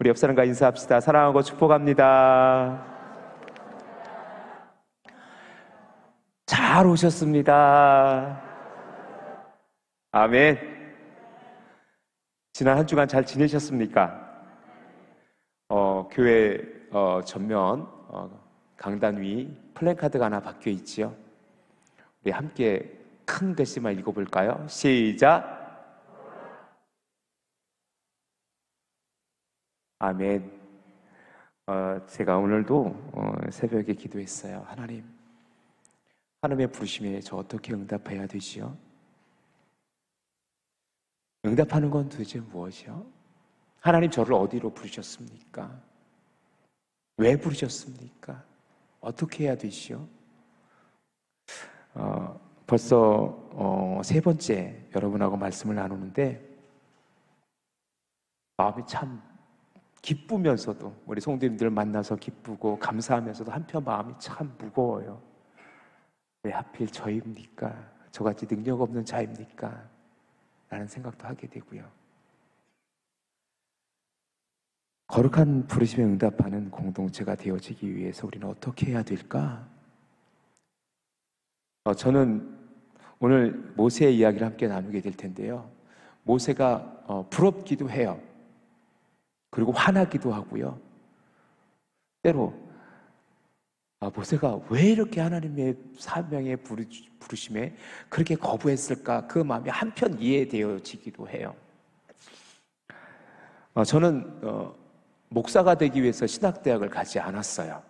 우리 옆 사람과 인사합시다. 사랑하고 축복합니다. 잘 오셨습니다. 아멘. 지난 한 주간 잘 지내셨습니까? 교회 전면 강단 위 플래카드가 하나 박혀 있지요. 우리 함께 큰 글씨만 읽어볼까요? 시작. 아멘. 제가 오늘도 새벽에 기도했어요. 하나님의 부르심에 저 어떻게 응답해야 되지요? 응답하는 건 도대체 무엇이요? 하나님 저를 어디로 부르셨습니까? 왜 부르셨습니까? 어떻게 해야 되시오? 벌써 세 번째 여러분하고 말씀을 나누는데 마음이 참 기쁘면서도, 우리 성도님들 만나서 기쁘고 감사하면서도 한편 마음이 참 무거워요. 왜 하필 저입니까? 저같이 능력 없는 자입니까? 라는 생각도 하게 되고요. 거룩한 부르심에 응답하는 공동체가 되어지기 위해서 우리는 어떻게 해야 될까? 저는 오늘 모세의 이야기를 함께 나누게 될 텐데요. 모세가 부럽기도 해요. 그리고 화나기도 하고요. 때로 모세가 왜 이렇게 하나님의 사명의 부르심에 그렇게 거부했을까? 그 마음이 한편 이해되어지기도 해요. 저는 목사가 되기 위해서 신학대학을 가지 않았어요.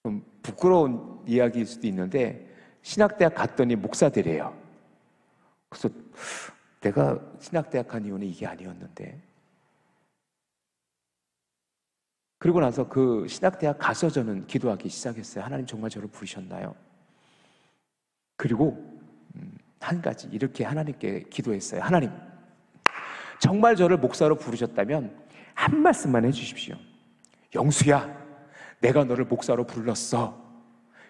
좀 부끄러운 이야기일 수도 있는데 신학대학 갔더니 목사들이에요. 그래서 내가 신학대학 간 이유는 이게 아니었는데, 그리고 나서 그 신학대학 가서 저는 기도하기 시작했어요. 하나님 정말 저를 부르셨나요? 그리고 한 가지 이렇게 하나님께 기도했어요. 하나님, 정말 저를 목사로 부르셨다면 한 말씀만 해주십시오. 영수야, 내가 너를 목사로 불렀어.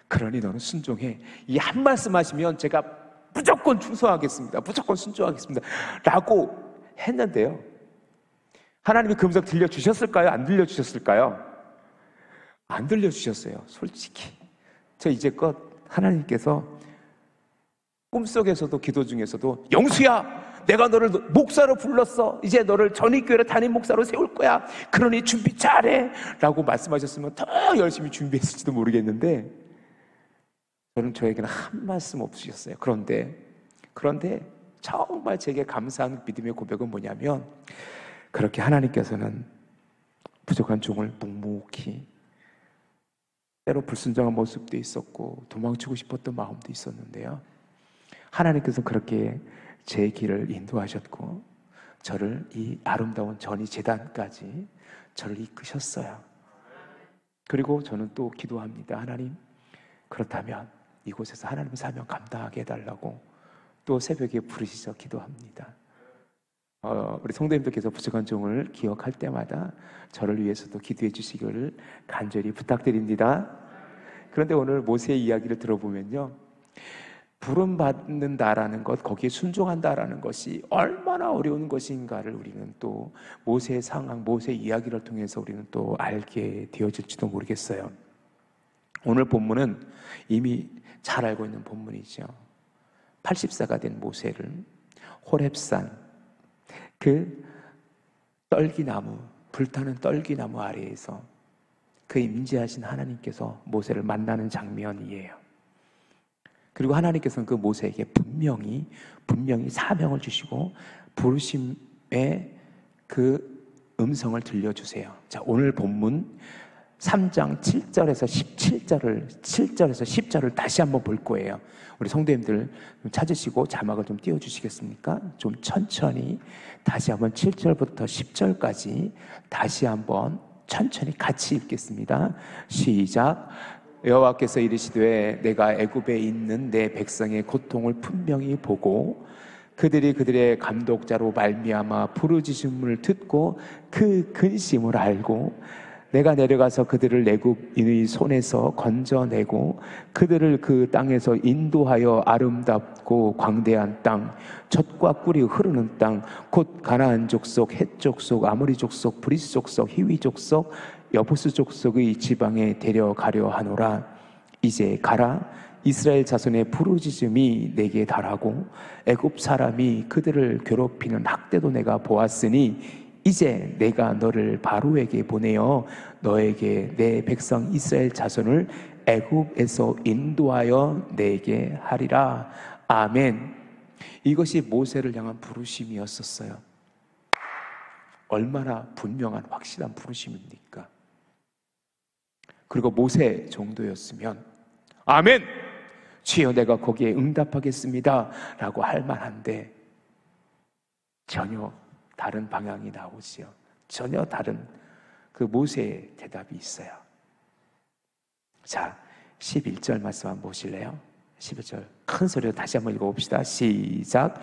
그러니 너는 순종해. 이 한 말씀 하시면 제가 무조건 충성하겠습니다. 무조건 순종하겠습니다. 라고 했는데요. 하나님이 그 음성 들려주셨을까요? 안 들려주셨을까요? 안 들려주셨어요. 솔직히 저 이제껏 하나님께서 꿈속에서도 기도 중에서도 영수야, 내가 너를 목사로 불렀어. 이제 너를 전입교회로 담임 목사로 세울 거야. 그러니 준비 잘해 라고 말씀하셨으면 더 열심히 준비했을지도 모르겠는데 저는 저에게는 한 말씀 없으셨어요. 그런데 정말 제게 감사한 믿음의 고백은 뭐냐면, 그렇게 하나님께서는 부족한 종을 묵묵히, 때로 불순종한 모습도 있었고 도망치고 싶었던 마음도 있었는데요, 하나님께서 그렇게 제 길을 인도하셨고 저를 이 아름다운 전이 제단까지 저를 이끄셨어요. 그리고 저는 또 기도합니다. 하나님, 그렇다면 이곳에서 하나님의 사명 감당하게 해달라고 또 새벽에 부르시서 기도합니다. 우리 성도님들께서 부족한 종을 기억할 때마다 저를 위해서도 기도해 주시기를 간절히 부탁드립니다. 그런데 오늘 모세의 이야기를 들어보면요, 부름받는다라는 것, 거기에 순종한다라는 것이 얼마나 어려운 것인가를 우리는 또 모세의 상황, 모세의 이야기를 통해서 우리는 또 알게 되어질지도 모르겠어요. 오늘 본문은 이미 잘 알고 있는 본문이죠. 80세가 된 모세를 호렙산, 그 떨기나무, 불타는 떨기나무 아래에서 그 임재하신 하나님께서 모세를 만나는 장면이에요. 그리고 하나님께서는 그 모세에게 분명히 사명을 주시고 부르심의 그 음성을 들려주세요. 자, 오늘 본문 3장 7절에서 10절을 다시 한번 볼 거예요. 우리 성도님들 좀 찾으시고 자막을 좀 띄워주시겠습니까? 좀 천천히 다시 한번 7절부터 10절까지 다시 한번 천천히 같이 읽겠습니다. 시작. 여호와께서 이르시되 내가 애굽에 있는 내 백성의 고통을 분명히 보고 그들이 그들의 감독자로 말미암아 부르짖음을 듣고 그 근심을 알고 내가 내려가서 그들을 애굽인의 손에서 건져내고 그들을 그 땅에서 인도하여 아름답고 광대한 땅, 젖과 꿀이 흐르는 땅, 곧 가나안 족속, 헷 족속, 아모리 족속, 브리스 족속, 히위 족속, 여부스 족속의 지방에 데려가려 하노라. 이제 가라. 이스라엘 자손의 부르짖음이 내게 달하고 애굽 사람이 그들을 괴롭히는 학대도 내가 보았으니 이제 내가 너를 바로에게 보내어 너에게 내 백성 이스라엘 자손을 애굽에서 인도하여 내게 하리라. 아멘. 이것이 모세를 향한 부르심이었었어요. 얼마나 분명한 확실한 부르심입니까? 그리고 모세 정도였으면 아멘! 주여 내가 거기에 응답하겠습니다 라고 할 만한데 전혀 다른 방향이 나오지요. 전혀 다른 그 모세의 대답이 있어요. 자, 11절 말씀 한번 보실래요? 11절 큰 소리로 다시 한번 읽어봅시다. 시작.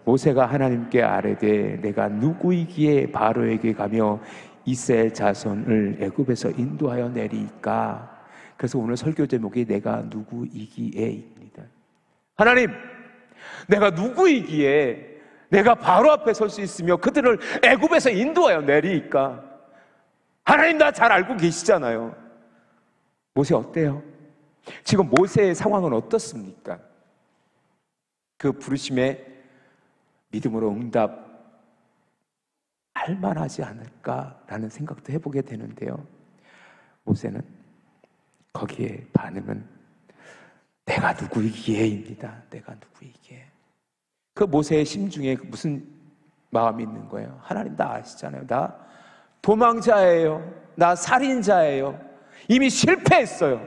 모세가 하나님께 아뢰되 내가 누구이기에 바로에게 가며 이스라엘 자손을 애굽에서 인도하여 내리까? 그래서 오늘 설교 제목이 내가 누구이기에입니다. 하나님, 내가 누구이기에 내가 바로 앞에 설 수 있으며 그들을 애굽에서 인도하여 내리까? 하나님 나 잘 알고 계시잖아요. 모세 어때요? 지금 모세의 상황은 어떻습니까? 그 부르심에 믿음으로 응답할 만하지 않을까라는 생각도 해보게 되는데요. 모세는 거기에 반응은 내가 누구이기에입니다. 내가 누구이기에. 그 모세의 심중에 무슨 마음이 있는 거예요? 하나님 다 아시잖아요. 나 도망자예요. 나 살인자예요. 이미 실패했어요.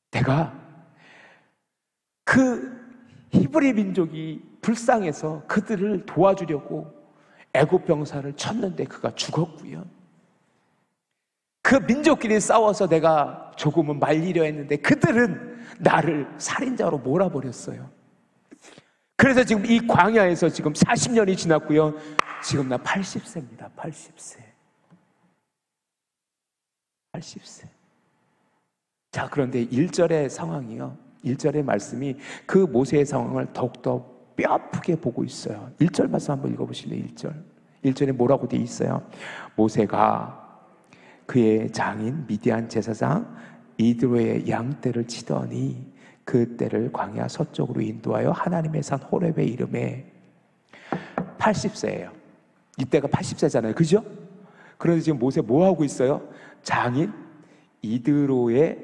내가 그 히브리 민족이 불쌍해서 그들을 도와주려고 애굽 병사를 쳤는데 그가 죽었고요. 그 민족끼리 싸워서 내가 조금은 말리려 했는데 그들은 나를 살인자로 몰아버렸어요. 그래서 지금 이 광야에서 지금 40년이 지났고요. 지금 나 80세입니다. 80세. 80세. 자, 그런데 1절의 상황이요. 1절의 말씀이 그 모세의 상황을 더욱더 뼈아프게 보고 있어요. 1절 말씀 한번 읽어보실래요? 1절. 1절에 뭐라고 되어 있어요? 모세가 그의 장인 미디안 제사장 이드로의 양떼를 치더니 그 떼를 광야 서쪽으로 인도하여 하나님의 산 호렙의 이름에 80세예요. 이때가 80세잖아요. 그죠? 그런데 지금 모세 뭐 하고 있어요? 장인 이드로의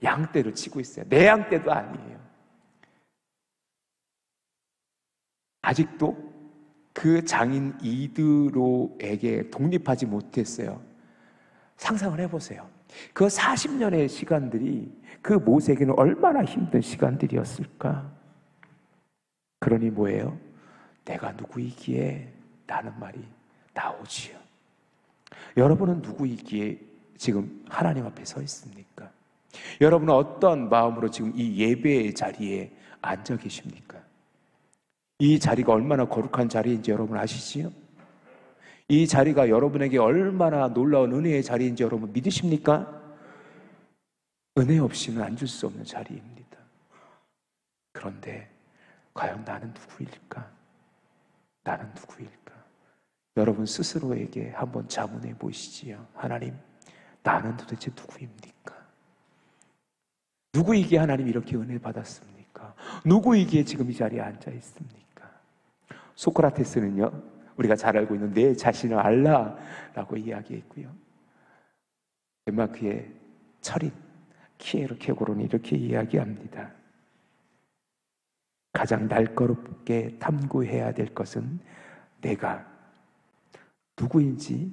양떼를 치고 있어요. 내 양떼도 아니에요. 아직도 그 장인 이드로에게 독립하지 못했어요. 상상을 해보세요. 그 40년의 시간들이 그 모세에게는 얼마나 힘든 시간들이었을까? 그러니 뭐예요? 내가 누구이기에 라는 말이 나오지요. 여러분은 누구이기에 지금 하나님 앞에 서 있습니까? 여러분은 어떤 마음으로 지금 이 예배의 자리에 앉아 계십니까? 이 자리가 얼마나 거룩한 자리인지 여러분 아시지요? 이 자리가 여러분에게 얼마나 놀라운 은혜의 자리인지 여러분 믿으십니까? 은혜 없이는 앉을 수 없는 자리입니다. 그런데 과연 나는 누구일까? 나는 누구일까? 여러분 스스로에게 한번 자문해 보시지요. 하나님, 나는 도대체 누구입니까? 누구이기에 하나님 이렇게 은혜 받았습니까? 누구이기에 지금 이 자리에 앉아 있습니까? 소크라테스는요, 우리가 잘 알고 있는 내 자신을 알라라고 이야기했고요. 덴마크의 철인 키에르케고르는 이렇게 이야기합니다. 가장 날카롭게 탐구해야 될 것은 내가 누구인지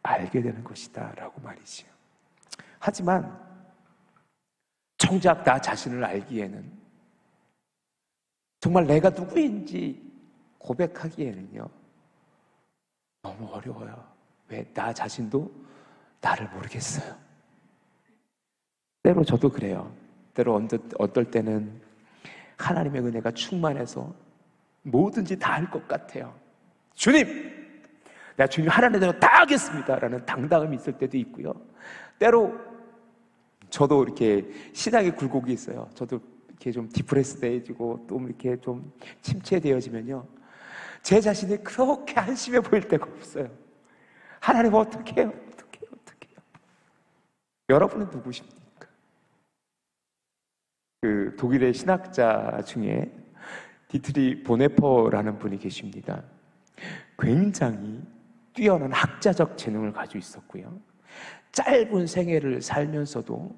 알게 되는 것이다 라고 말이죠. 하지만 정작 나 자신을 알기에는 정말 내가 누구인지 고백하기에는요 너무 어려워요. 왜? 나 자신도 나를 모르겠어요. 때로 저도 그래요. 때로 어떨 때는 하나님의 은혜가 충만해서 뭐든지 다 할 것 같아요. 주님, 내가 주님 하나님 대로 다 하겠습니다 라는 당당함이 있을 때도 있고요. 때로 저도 이렇게 신앙의 굴곡이 있어요. 저도 이렇게 좀 디프레스되어지고 또 이렇게 좀 침체되어지면요, 제 자신이 그렇게 한심해 보일 때가 없어요. 하나님 어떻게 해요? 어떻게 해요? 어떻게 해요? 여러분은 누구십니까? 그 독일의 신학자 중에 디트리 보네퍼라는 분이 계십니다. 굉장히 뛰어난 학자적 재능을 가지고 있었고요. 짧은 생애를 살면서도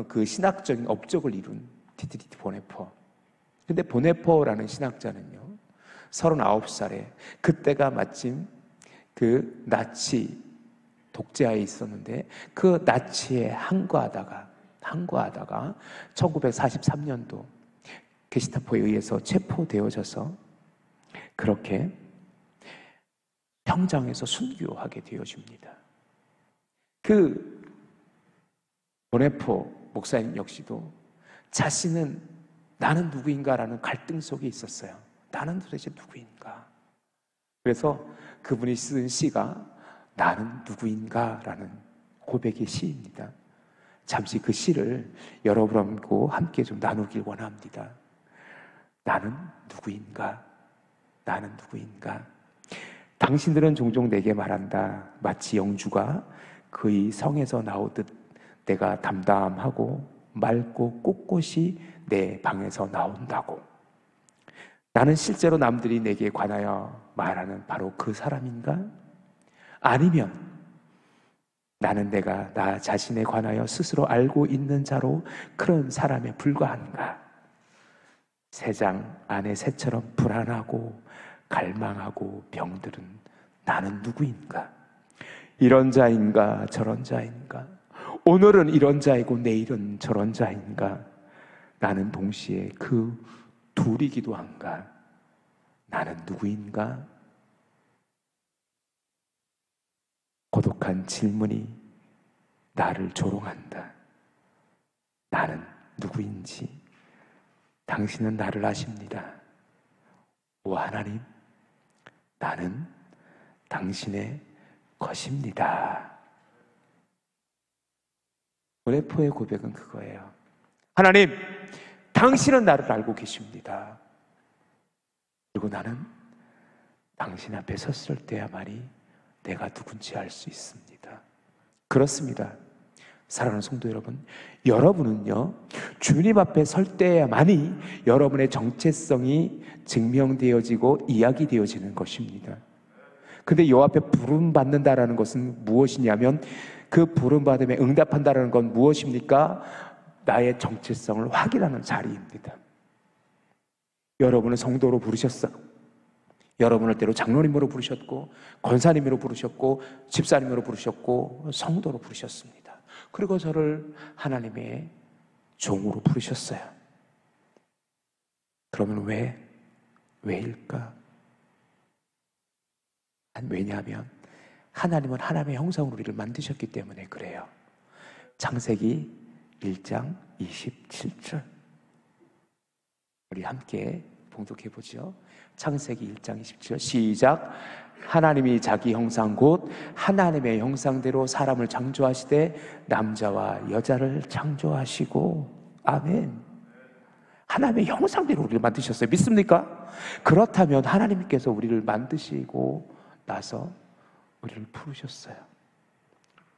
그 신학적인 업적을 이룬 디트리 보네퍼. 근데 보네퍼라는 신학자는요, 39살에 그때가 마침 그 나치 독재하에 있었는데 그 나치에 항거하다가 1943년도 게시타포에 의해서 체포되어져서 그렇게 형장에서 순교하게 되어집니다. 그 보네포 목사님 역시도 자신은 나는 누구인가라는 갈등 속에 있었어요. 나는 도대체 누구인가? 그래서 그분이 쓴 시가 나는 누구인가라는 고백의 시입니다. 잠시 그 시를 여러분과 함께 좀 나누길 원합니다. 나는 누구인가? 나는 누구인가? 당신들은 종종 내게 말한다. 마치 영주가 그의 성에서 나오듯 내가 담담하고 맑고 꼿꼿이 내 방에서 나온다고. 나는 실제로 남들이 내게 관하여 말하는 바로 그 사람인가? 아니면 나는 내가 나 자신에 관하여 스스로 알고 있는 자로 그런 사람에 불과한가? 새장 안의 새처럼 불안하고 갈망하고 병들은 나는 누구인가? 이런 자인가 저런 자인가? 오늘은 이런 자이고 내일은 저런 자인가? 나는 동시에 그 둘이기도 한가? 나는 누구인가? 고독한 질문이 나를 조롱한다. 나는 누구인지 당신은 나를 아십니다. 오 하나님, 나는 당신의 것입니다. 보네포의 고백은 그거예요. 하나님, 당신은 나를 알고 계십니다. 그리고 나는 당신 앞에 섰을 때야만이 내가 누군지 알 수 있습니다. 그렇습니다. 사랑하는 성도 여러분, 여러분은요, 주님 앞에 설 때야만이 여러분의 정체성이 증명되어지고 이야기되어지는 것입니다. 근데 요 앞에 부름받는다라는 것은 무엇이냐면, 그 부름받음에 응답한다라는 건 무엇입니까? 나의 정체성을 확인하는 자리입니다. 여러분은 성도로 부르셨어. 여러분을 때로 장로님으로 부르셨고, 권사님으로 부르셨고, 집사님으로 부르셨고, 성도로 부르셨습니다. 그리고 저를 하나님의 종으로 부르셨어요. 그러면 왜일까? 왜냐하면 하나님은 하나님의 형상으로 우리를 만드셨기 때문에 그래요. 창세기 1장 27절 우리 함께 봉독해보죠. 창세기 1장 27절 시작. 하나님이 자기 형상 곧 하나님의 형상대로 사람을 창조하시되 남자와 여자를 창조하시고. 아멘. 하나님의 형상대로 우리를 만드셨어요. 믿습니까? 그렇다면 하나님께서 우리를 만드시고 나서 우리를 부르셨어요.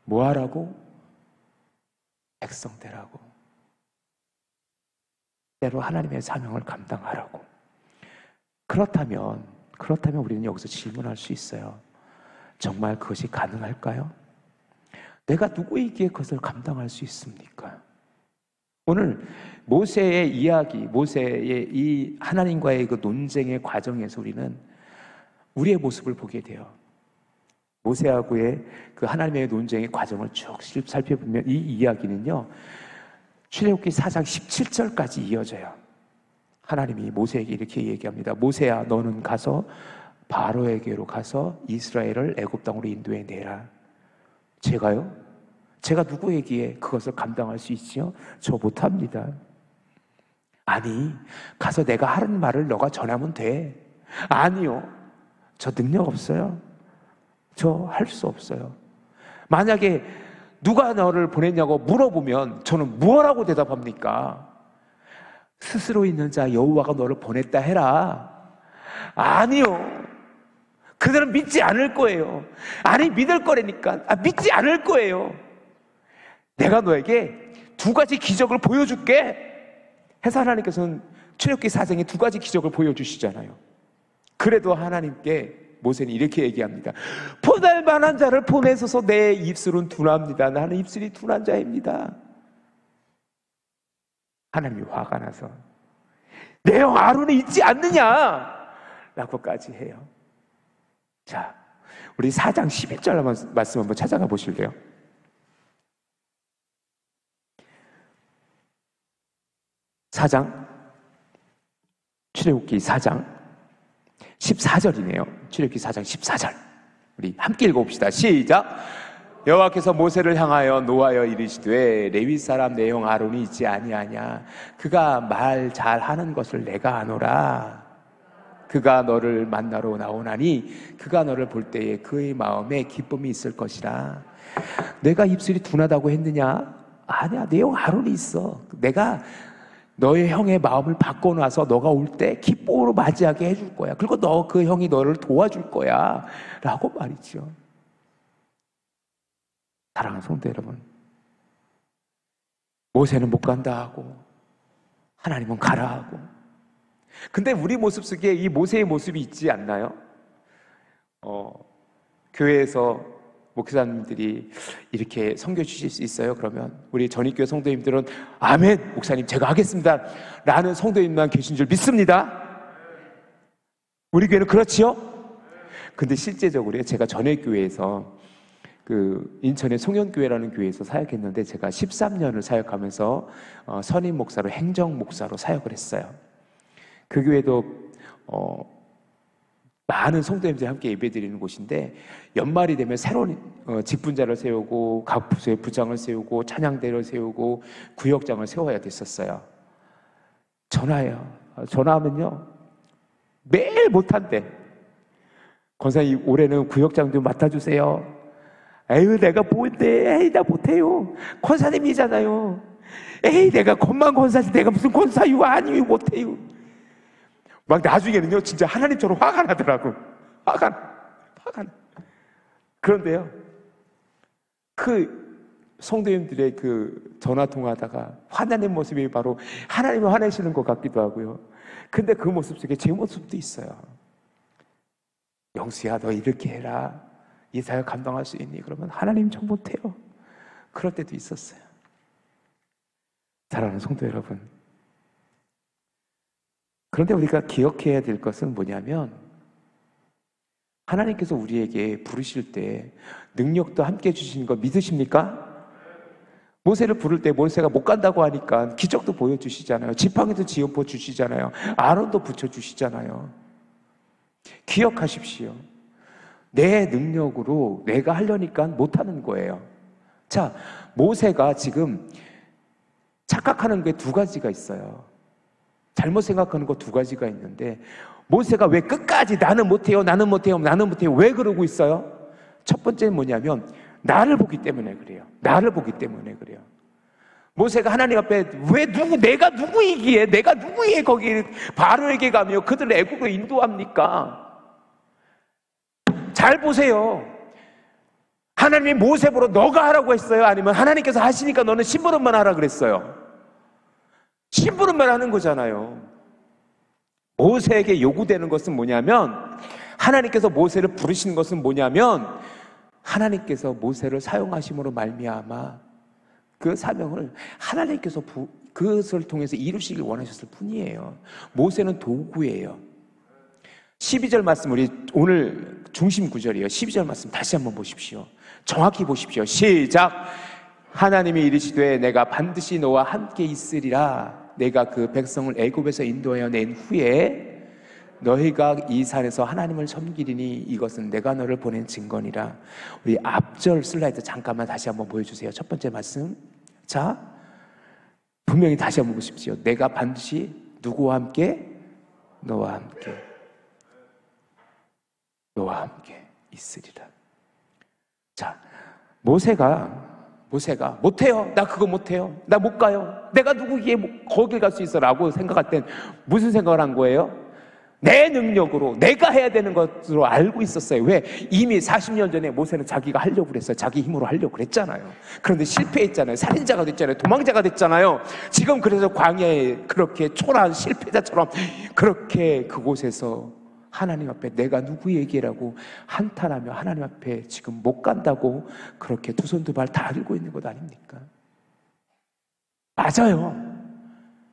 뭐 하라고? 백성 되라고. 때로 하나님의 사명을 감당하라고. 그렇다면 우리는 여기서 질문할 수 있어요. 정말 그것이 가능할까요? 내가 누구이기에 그것을 감당할 수 있습니까? 오늘 모세의 이야기, 모세의 이 하나님과의 그 논쟁의 과정에서 우리는 우리의 모습을 보게 돼요. 모세하고의 그 하나님의 논쟁의 과정을 쭉 살펴보면 이 이야기는요, 출애굽기 4장 17절까지 이어져요. 하나님이 모세에게 이렇게 얘기합니다. 모세야, 너는 가서 바로에게로 가서 이스라엘을 애굽 땅으로 인도해 내라. 제가요? 제가 누구에게 그것을 감당할 수 있지요? 저 못합니다. 아니, 가서 내가 하는 말을 너가 전하면 돼. 아니요, 저 능력 없어요. 저 할 수 없어요. 만약에 누가 너를 보냈냐고 물어보면 저는 무엇라고 대답합니까? 스스로 있는 자 여호와가 너를 보냈다 해라. 아니요. 그들은 믿지 않을 거예요. 아니, 믿을 거라니까. 믿지 않을 거예요. 내가 너에게 두 가지 기적을 보여줄게 해서 하나님께서는 출애굽기 4장에 두 가지 기적을 보여주시잖아요. 그래도 하나님께 모세는 이렇게 얘기합니다. 보낼 만한 자를 보내소서. 내 입술은 둔합니다. 나는 입술이 둔한 자입니다. 하나님이 화가 나서 내 형 아론이 있지 않느냐 라고까지 해요. 자, 우리 4장 11절 말씀 한번 찾아가 보실래요? 4장, 출애굽기 4장 14절이네요. 출애굽기 4장 14절. 우리 함께 읽어봅시다. 시작. 여호와께서 모세를 향하여 노하여 이르시되 레위 사람 내 형 아론이 있지 아니하냐. 그가 말 잘하는 것을 내가 아노라. 그가 너를 만나러 나오나니 그가 너를 볼 때에 그의 마음에 기쁨이 있을 것이라. 내가 입술이 둔하다고 했느냐? 아니야, 내 형 아론이 있어. 내가 너의 형의 마음을 바꿔놔서 너가 올 때 기쁨으로 맞이하게 해줄 거야. 그리고 그 형이 너를 도와줄 거야 라고 말이죠. 사랑하는 성도 여러분, 모세는 못 간다 하고 하나님은 가라 하고. 근데 우리 모습 속에 이 모세의 모습이 있지 않나요? 교회에서 목사님들이 이렇게 섬겨 주실 수 있어요? 그러면 우리 전입교회 성도님들은 아멘, 목사님 제가 하겠습니다 라는 성도님만 계신 줄 믿습니다. 우리 교회는 그렇지요? 근데 실제적으로 제가 전입교회에서 그 인천의 송현교회라는 교회에서 사역했는데 제가 13년을 사역하면서 선임 목사로, 행정 목사로 사역을 했어요. 그 교회도 많은 성도님들이 함께 예배드리는 곳인데 연말이 되면 새로운 직분자를 세우고 각 부서의 부장을 세우고 찬양대를 세우고 구역장을 세워야 됐었어요. 전화하면요 매일 못한대. 권사님 올해는 구역장 좀 맡아주세요. 에휴, 내가 뭔데? 에이, 나 못해요. 권사님이잖아요. 에이, 내가 권사지 내가 무슨 권사유 아니요, 못해요. 막 나중에는요 진짜 하나님처럼 화가 나더라고. 화가 나. 그런데요 그 성도님들의 그 전화 통화하다가 화나는 모습이 바로 하나님이 화내시는 것 같기도 하고요. 근데 그 모습 속에 제 모습도 있어요. 영수야, 너 이렇게 해라. 이 사역 감당할 수 있니? 그러면 하나님 저 못해요. 그럴 때도 있었어요. 사랑하는 성도 여러분, 그런데 우리가 기억해야 될 것은 뭐냐면 하나님께서 우리에게 부르실 때 능력도 함께 주시는 거 믿으십니까? 모세를 부를 때 모세가 못 간다고 하니까 기적도 보여주시잖아요. 지팡이도 지어보 주시잖아요. 아론도 붙여주시잖아요. 기억하십시오. 내 능력으로 내가 하려니까 못하는 거예요. 자, 모세가 지금 착각하는 게 두 가지가 있어요. 잘못 생각하는 거 두 가지가 있는데 모세가 왜 끝까지 나는 못해요 왜 그러고 있어요? 첫 번째는 뭐냐면 나를 보기 때문에 그래요. 모세가 하나님 앞에 내가 누구이기에 내가 누구에 거기 바로에게 가며 그들을 애국으로 인도합니까? 잘 보세요. 하나님이 모세 보러 너가 하라고 했어요? 아니면 하나님께서 하시니까 너는 심부름만 하라 그랬어요? 심부름만 하는 거잖아요. 모세에게 요구되는 것은 뭐냐면 하나님께서 모세를 부르시는 것은 뭐냐면 하나님께서 모세를 사용하심으로 말미암아 그 사명을 하나님께서 그것을 통해서 이루시길 원하셨을 뿐이에요. 모세는 도구예요. 12절 말씀, 우리 오늘 중심 구절이에요. 12절 말씀 다시 한번 보십시오. 정확히 보십시오. 시작. 하나님이 이르시되 내가 반드시 너와 함께 있으리라. 내가 그 백성을 애굽에서 인도하여 낸 후에 너희가 이 산에서 하나님을 섬기리니 이것은 내가 너를 보낸 증거니라. 우리 앞절 슬라이드 잠깐만 다시 한번 보여주세요. 첫 번째 말씀. 자, 분명히 다시 한번 보십시오. 내가 반드시 누구와 함께? 너와 함께 있으리라. 자, 모세가 못해요. 나 그거 못해요. 나 못 가요. 내가 누구기에 거길 갈 수 있어 라고 생각할 땐 무슨 생각을 한 거예요? 내 능력으로 내가 해야 되는 것으로 알고 있었어요. 왜? 이미 40년 전에 모세는 자기가 하려고 그랬어요. 자기 힘으로 하려고 그랬잖아요. 그런데 실패했잖아요. 살인자가 됐잖아요. 도망자가 됐잖아요. 지금 그래서 광야에 그렇게 초라한 실패자처럼 그렇게 그곳에서 하나님 앞에 내가 누구에게라고 한탄하며 하나님 앞에 지금 못 간다고 그렇게 두 손 두 발 다 들고 있는 것 아닙니까?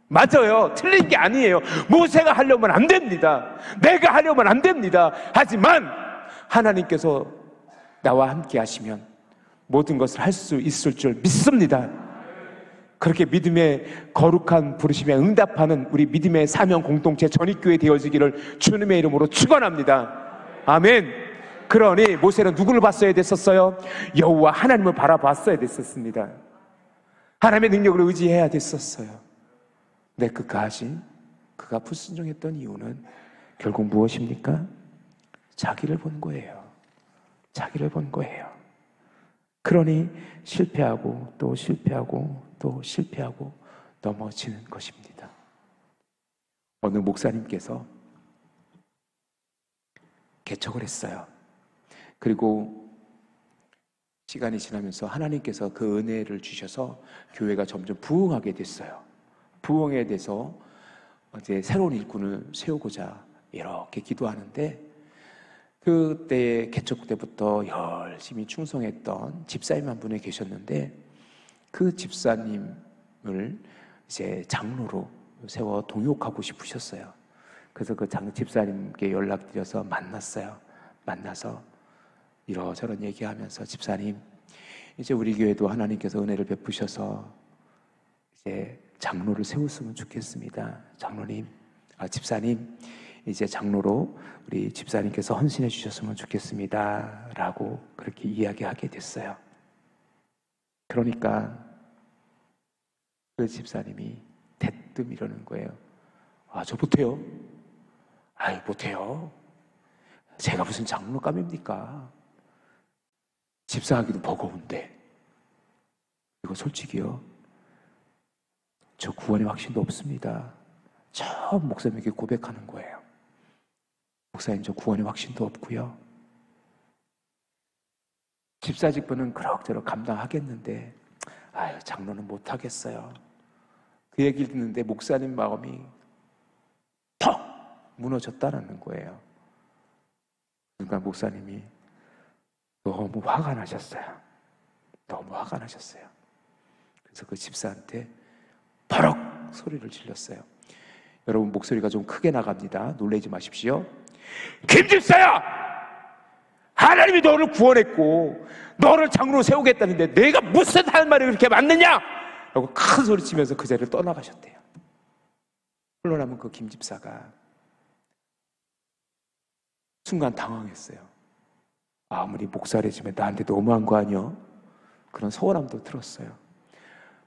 맞아요. 틀린 게 아니에요. 모세가 하려면 안 됩니다. 내가 하려면 안 됩니다. 하지만 하나님께서 나와 함께 하시면 모든 것을 할 수 있을 줄 믿습니다. 그렇게 믿음의 거룩한 부르심에 응답하는 우리 믿음의 사명 공동체 전익교회 되어지기를 주님의 이름으로 축원합니다. 아멘. 그러니 모세는 누구를 봤어야 됐었어요? 여호와 하나님을 바라봤어야 됐었습니다. 하나님의 능력을 의지해야 됐었어요. 근데 그가 불순종했던 이유는 결국 무엇입니까? 자기를 본 거예요. 자기를 본 거예요. 그러니 실패하고 또 실패하고 또 실패하고 넘어지는 것입니다. 어느 목사님께서 개척을 했어요. 그리고 시간이 지나면서 하나님께서 그 은혜를 주셔서 교회가 점점 부흥하게 됐어요. 부흥에 대해서 이제 새로운 일꾼을 세우고자 이렇게 기도하는데 그때 개척 때부터 열심히 충성했던 집사님 한 분이 계셨는데 그 집사님을 이제 장로로 세워 동역하고 싶으셨어요. 그래서 그 집사님께 연락드려서 만났어요. 만나서 이러저런 얘기하면서 집사님, 이제 우리 교회도 하나님께서 은혜를 베푸셔서 이제 장로를 세웠으면 좋겠습니다. 집사님, 이제 장로로 우리 집사님께서 헌신해 주셨으면 좋겠습니다. 라고 그렇게 이야기하게 됐어요. 그러니까 그 집사님이 대뜸 이러는 거예요. 저 못해요. 못해요. 제가 무슨 장로감입니까? 집사하기도 버거운데. 이거 솔직히요. 저 구원의 확신도 없습니다. 처음 목사님에게 고백하는 거예요. 목사님, 저 구원의 확신도 없고요. 집사 직분은 그럭저럭 감당하겠는데 장로는 못하겠어요. 그 얘기를 듣는데 목사님 마음이 턱 무너졌다는 거예요. 그러니까 목사님이 너무 화가 나셨어요. 너무 화가 나셨어요. 그래서 그 집사한테 버럭 소리를 질렀어요. 여러분, 목소리가 좀 크게 나갑니다. 놀라지 마십시오. 김 집사야! 하나님이 너를 구원했고 너를 장로로 세우겠다는데 내가 무슨 하는 말이 그렇게 맞느냐? 라고 큰 소리 치면서 그 자리를 떠나가셨대요. 물러나면 그 김 집사가 순간 당황했어요. 아무리 목사래지만 나한테 너무한 거 아니야? 그런 서운함도 들었어요.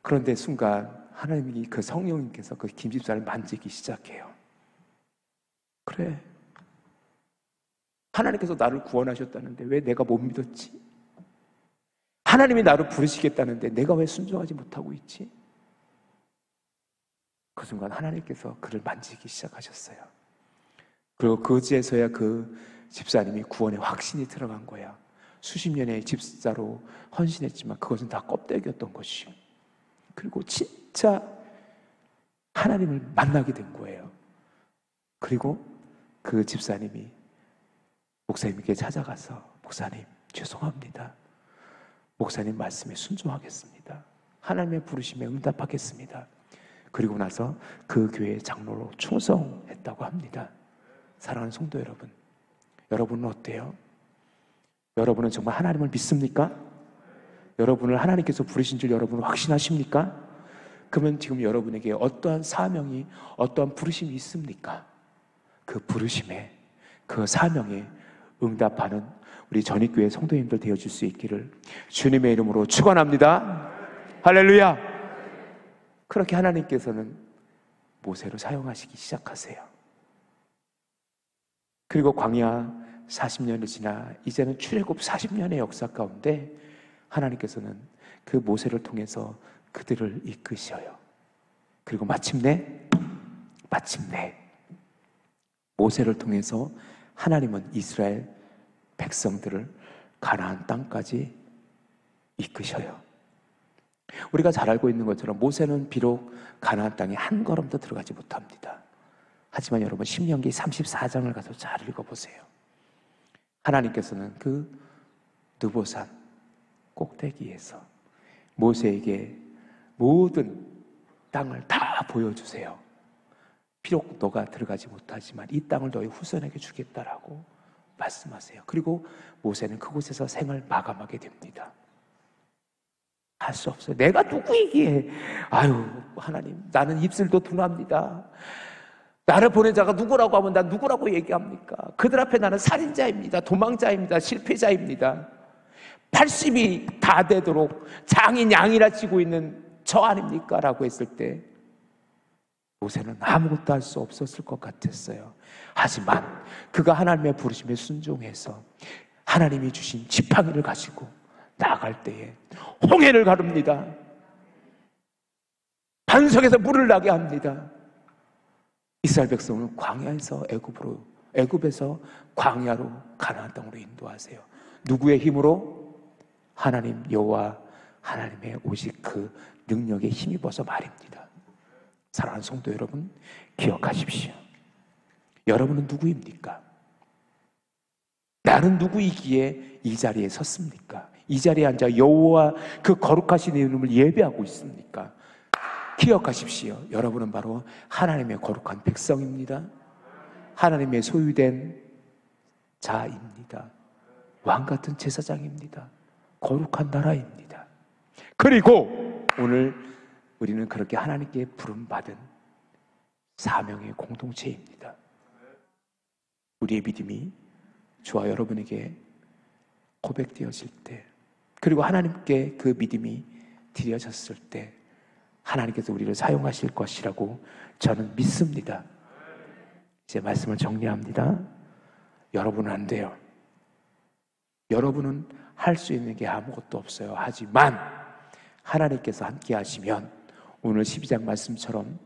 그런데 순간 하나님이 그 성령님께서 그 김 집사를 만지기 시작해요. 그래, 하나님께서 나를 구원하셨다는데 왜 내가 못 믿었지? 하나님이 나를 부르시겠다는데 내가 왜 순종하지 못하고 있지? 그 순간 하나님께서 그를 만지기 시작하셨어요. 그리고 그제서야 그 집사님이 구원의 확신이 들어간 거야. 수십 년의 집사로 헌신했지만 그것은 다 껍데기였던 것이요. 그리고 진짜 하나님을 만나게 된 거예요. 그리고 그 집사님이 목사님께 찾아가서 목사님, 죄송합니다. 목사님 말씀에 순종하겠습니다. 하나님의 부르심에 응답하겠습니다. 그리고 나서 그 교회의 장로로 충성했다고 합니다. 사랑하는 성도 여러분, 여러분은 어때요? 여러분은 정말 하나님을 믿습니까? 여러분을 하나님께서 부르신 줄 여러분은 확신하십니까? 그러면 지금 여러분에게 어떠한 사명이, 어떠한 부르심이 있습니까? 그 부르심에, 그 사명에 응답하는 우리 전익교회 성도님들 되어줄 수 있기를 주님의 이름으로 축원합니다. 할렐루야. 그렇게 하나님께서는 모세를 사용하시기 시작하세요. 그리고 광야 40년이 지나 이제는 출애굽 40년의 역사 가운데 하나님께서는 그 모세를 통해서 그들을 이끄셔요. 그리고 마침내 모세를 통해서 하나님은 이스라엘 백성들을 가나안 땅까지 이끄셔요. 우리가 잘 알고 있는 것처럼 모세는 비록 가나안 땅에 한 걸음도 들어가지 못합니다. 하지만 여러분 신명기 34장을 가서 잘 읽어보세요. 하나님께서는 그 느보산 꼭대기에서 모세에게 모든 땅을 다 보여주세요. 비록 너가 들어가지 못하지만 이 땅을 너의 후손에게 주겠다라고 말씀하세요. 그리고 모세는 그곳에서 생을 마감하게 됩니다. 할 수 없어요. 내가 누구이기에, 아유 하나님, 나는 입술도 둔합니다. 나를 보낸 자가 누구라고 하면 난 누구라고 얘기합니까? 그들 앞에 나는 살인자입니다. 도망자입니다. 실패자입니다. 80이 다 되도록 장인 양이라 치고 있는 저 아닙니까? 라고 했을 때 모세는 아무것도 할 수 없었을 것 같았어요. 하지만 그가 하나님의 부르심에 순종해서 하나님이 주신 지팡이를 가지고 나아갈 때에 홍해를 가릅니다. 반석에서 물을 나게 합니다. 이스라엘 백성은 광야에서 애굽에서 광야로 가나안 땅으로 인도하세요. 누구의 힘으로? 하나님 여호와 하나님의 오직 그 능력에 힘입어서 말입니다. 사랑하는 성도 여러분, 기억하십시오. 여러분은 누구입니까? 나는 누구이기에 이 자리에 섰습니까? 이 자리에 앉아 여호와 그 거룩하신 이름을 예배하고 있습니까? 기억하십시오. 여러분은 바로 하나님의 거룩한 백성입니다. 하나님의 소유된 자입니다. 왕같은 제사장입니다. 거룩한 나라입니다. 그리고 오늘 우리는 그렇게 하나님께 부름받은 사명의 공동체입니다. 우리의 믿음이 저와 여러분에게 고백되어질 때, 그리고 하나님께 그 믿음이 드려졌을 때 하나님께서 우리를 사용하실 것이라고 저는 믿습니다. 이제 말씀을 정리합니다. 여러분은 안 돼요. 여러분은 할 수 있는 게 아무것도 없어요. 하지만 하나님께서 함께 하시면 오늘 12장 말씀처럼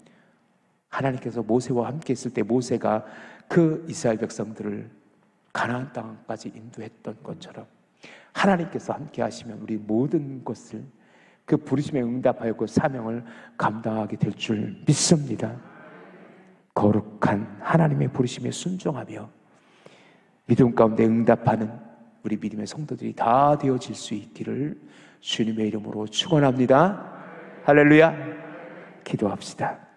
하나님께서 모세와 함께 있을 때 모세가 그 이스라엘 백성들을 가나안 땅까지 인도했던 것처럼 하나님께서 함께 하시면 우리 모든 것을 그 부르심에 응답하여 그 사명을 감당하게 될 줄 믿습니다. 거룩한 하나님의 부르심에 순종하며 믿음 가운데 응답하는 우리 믿음의 성도들이 다 되어질 수 있기를 주님의 이름으로 축원합니다. 할렐루야. 기도합시다.